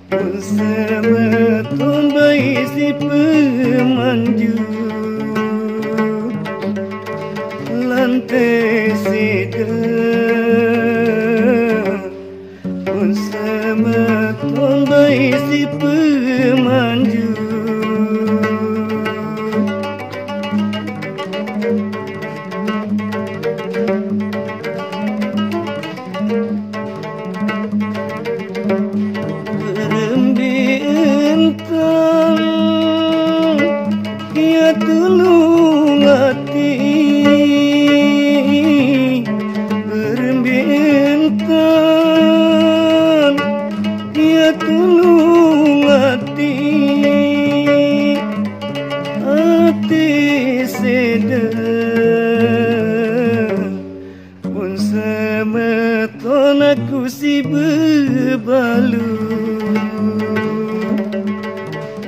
pun semeton bayi si pemanju lantai sida pun semeton bayi si pemanju tulung hati berbintang dia tulung hati sedang pun semeton aku si bebalu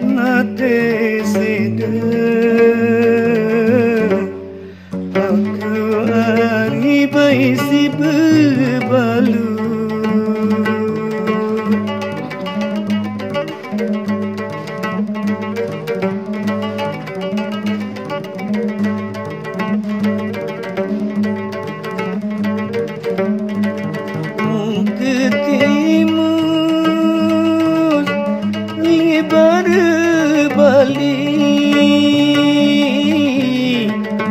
nate sedang aku hari bayi si bebalu ketimus lebar balik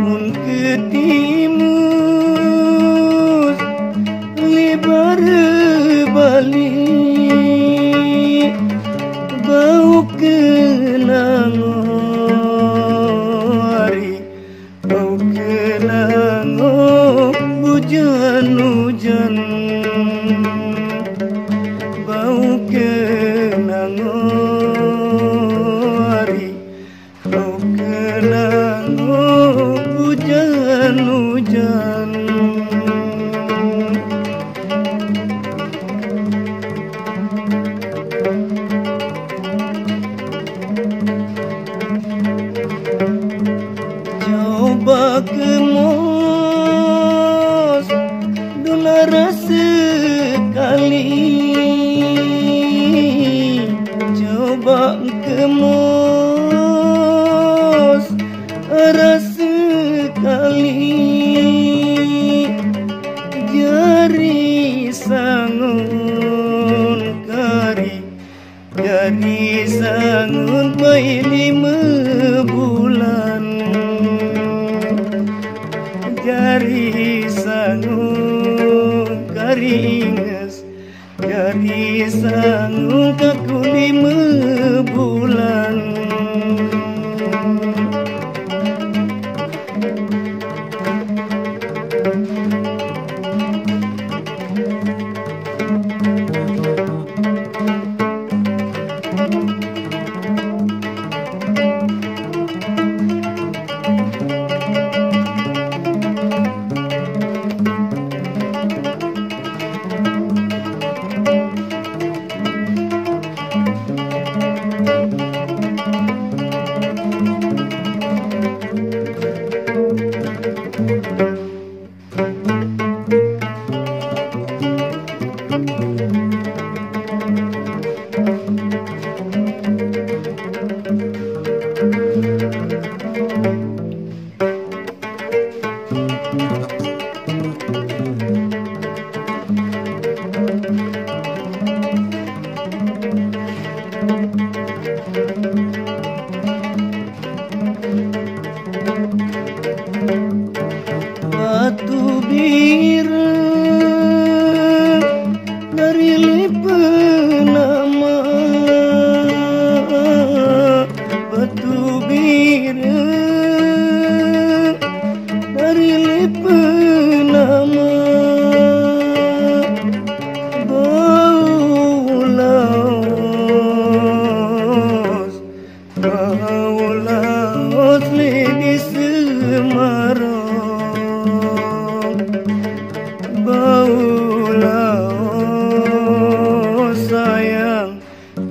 mun ketimus lebar balik bau kenangori bau kenango hujan-hujan bau kenangori bau kenango hujan-hujan coba kemos dolar sekali coba kemos rasa sekali jari sangun kari jari sangun bayi 5 bulan jari sangun kari inges jari sangun kaku 5 bulan batu biru dari lipenama batu biru dari lipenama bau laos lidi Semarang bau laos sayang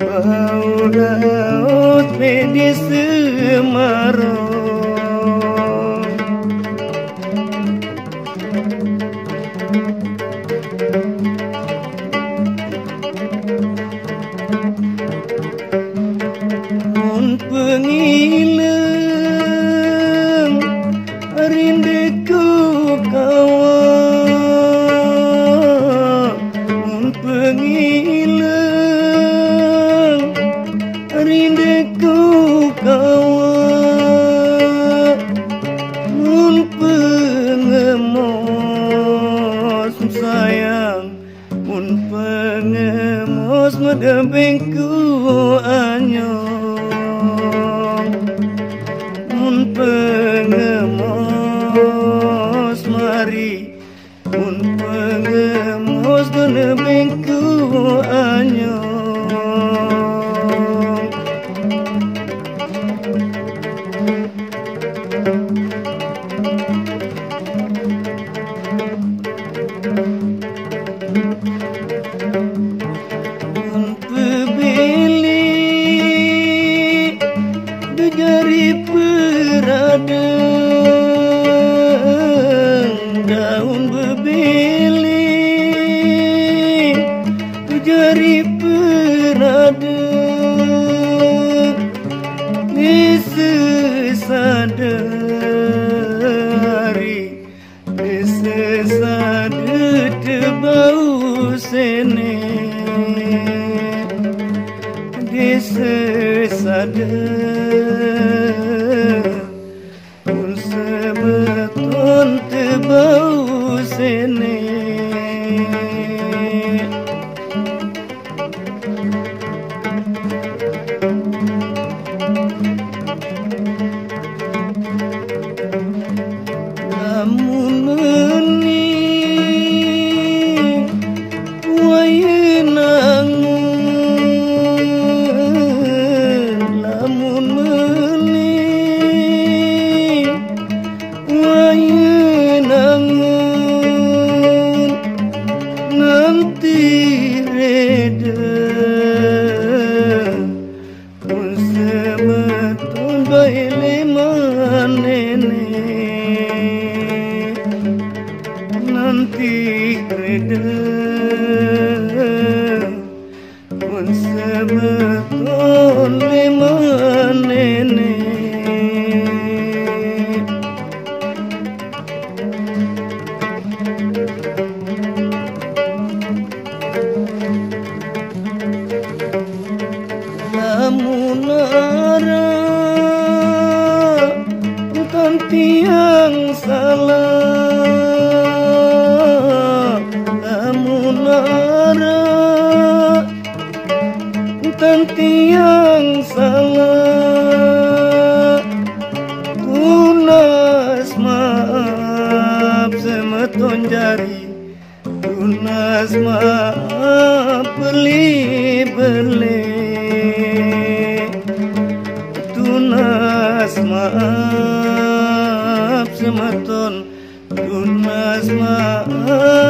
bau laos lidi Semarang pengemos mari mun pengemos guna bengku anyong daun bebeling jari peradeng disesadari disesade tebau sene disesade sebeton tebau sene lamun meni wayenangun lamun meni wayenangun nanti reda pun sebeton baile manene nanti reda pun sebeton manene lamun ara bukan tiang salah lamun ara bukan tiang salah tunas maaf semeton jari tunas maaf beli-beli tunas maaf semeton tunas maaf